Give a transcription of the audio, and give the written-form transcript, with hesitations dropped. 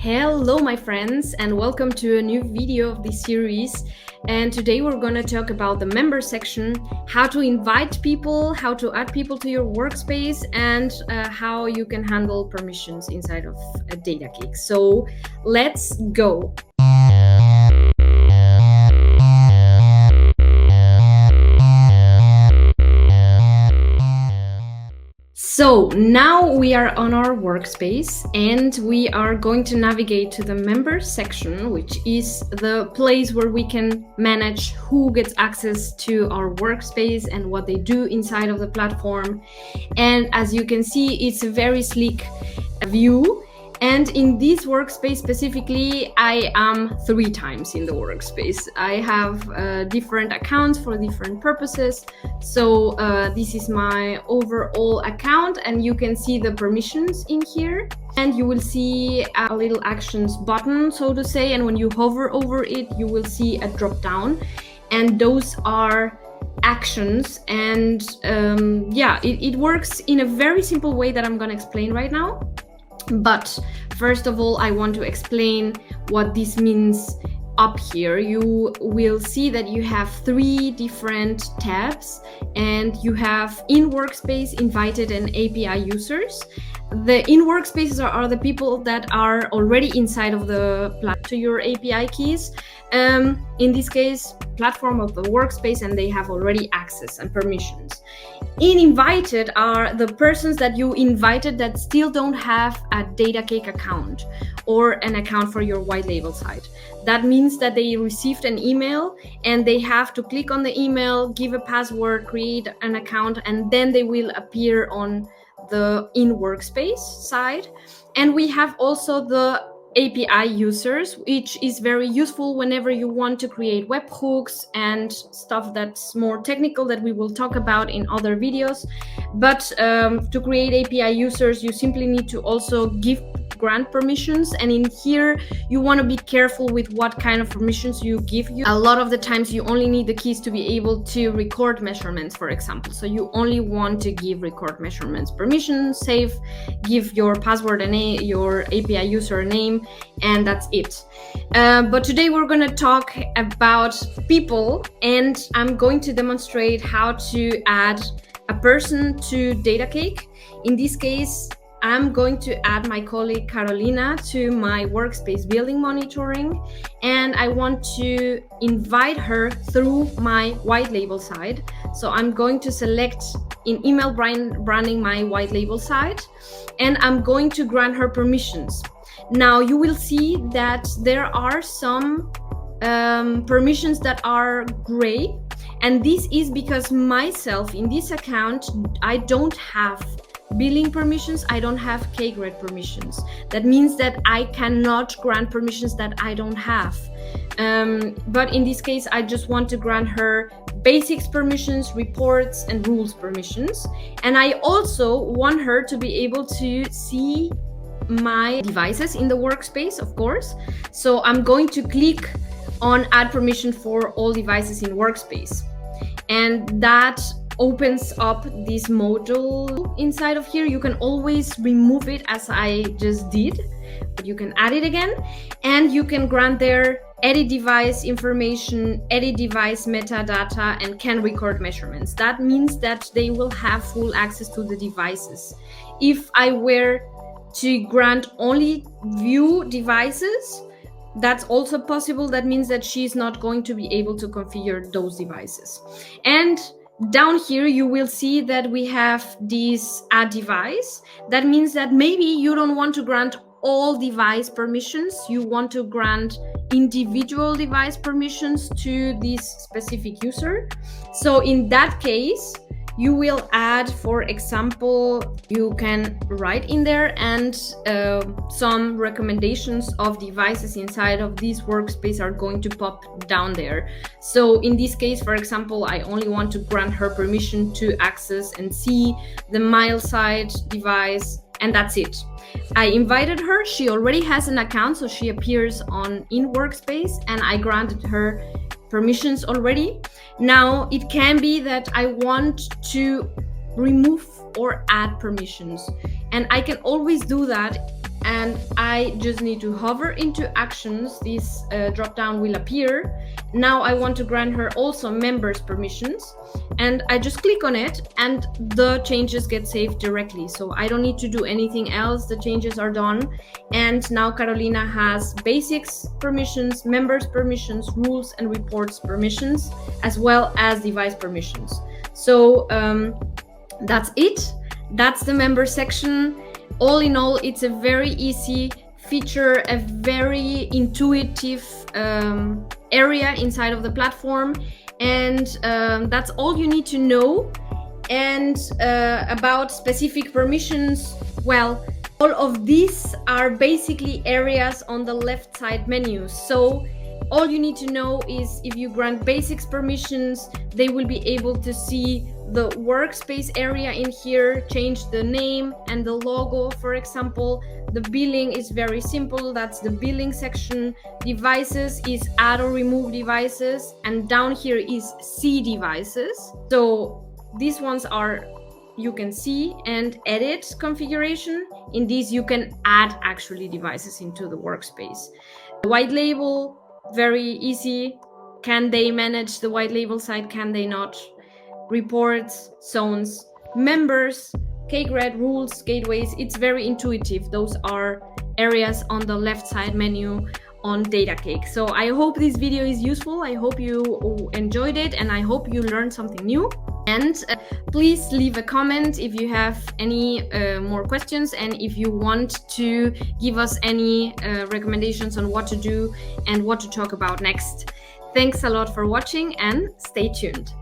Hello my friends, and welcome to a new video of this series. And today we're going to talk about the member section, how to invite people, how to add people to your workspace, and how you can handle permissions inside of a Datacake. So let's go. So now we are on our workspace and we are going to navigate to the members section, which is the place where we can manage who gets access to our workspace and what they do inside of the platform. And as you can see, it's a very sleek view. And in this workspace specifically, I am 3 times in the workspace. I have different accounts for different purposes. So this is my overall account, and you can see the permissions in here. And you will see a little actions button, so to say. And when you hover over it, you will see a drop down. And those are actions. And it works in a very simple way that I'm going to explain right now. But first of all, I want to explain what this means up here. You will see that you have 3 different tabs, and you have in workspace, invited, and API users. The in workspaces are the people that are already inside of the platform to your API keys. In this case, platform of the workspace, and they have already access and permissions. In invited are the persons that you invited that still don't have a Datacake account or an account for your white label site. That means that they received an email and they have to click on the email, give a password, create an account, and then they will appear on the in workspace side. And we have also the API users, which is very useful whenever you want to create webhooks and stuff that's more technical that we will talk about in other videos. But to create API users, you simply need to also grant permissions, and in here you want to be careful with what kind of permissions you give. A lot of the times you only need the keys to be able to record measurements, for example. So you only want to give record measurements permissions, save, give your password and your API user name, and that's it. But today we're going to talk about people, and I'm going to demonstrate how to add a person to Datacake. In this case, I'm going to add my colleague Carolina to my workspace building monitoring, and I want to invite her through my white label side. So I'm going to select in email branding my white label side, and I'm going to grant her permissions. Now you will see that there are some permissions that are gray, and this is because myself in this account, I don't have billing permissions, I don't have K-grade permissions. That means that I cannot grant permissions that I don't have. But in this case, I just want to grant her basics permissions, reports, and rules permissions. And I also want her to be able to see my devices in the workspace, of course. So I'm going to click on add permission for all devices in workspace. And that opens up this module inside of here. You can always remove it as I just did, but you can add it again, and you can grant their edit device information, edit device metadata, and can record measurements. That means that they will have full access to the devices. If I were to grant only view devices, that's also possible. That means that she's not going to be able to configure those devices. And down here, you will see that we have this add device. That means that maybe you don't want to grant all device permissions. You want to grant individual device permissions to this specific user. So in that case, you will add, for example, you can write in there and some recommendations of devices inside of this workspace are going to pop down there. So in this case, for example, I only want to grant her permission to access and see the MileSite device, and that's it. I invited her, she already has an account, so she appears on in workspace, and I granted her permissions already. Now it can be that I want to remove or add permissions, and I can always do that and I just need to hover into actions. This drop down will appear. Now I want to grant her also members permissions, and I just click on it and the changes get saved directly. So I don't need to do anything else. The changes are done. And now Carolina has basics permissions, members permissions, rules and reports permissions, as well as device permissions. So that's it. That's the member section. All in all, it's a very easy feature, a very intuitive area inside of the platform, and that's all you need to know. And about specific permissions, well, all of these are basically areas on the left side menu. So all you need to know is if you grant basics permissions, they will be able to see the workspace area in here, change the name and the logo, for example. The billing is very simple. That's the billing section. Devices is add or remove devices. And down here is see devices. So these ones are, you can see and edit configuration. In these, you can add actually devices into the workspace. The white label, very easy. Can they manage the white label side? Can they not? Reports, zones, members, cake red, rules, gateways. It's very intuitive. Those are areas on the left side menu on Datacake. So I hope this video is useful. I hope you enjoyed it, and I hope you learned something new. And please leave a comment if you have any more questions, and if you want to give us any recommendations on what to do and what to talk about next. Thanks a lot for watching, and stay tuned.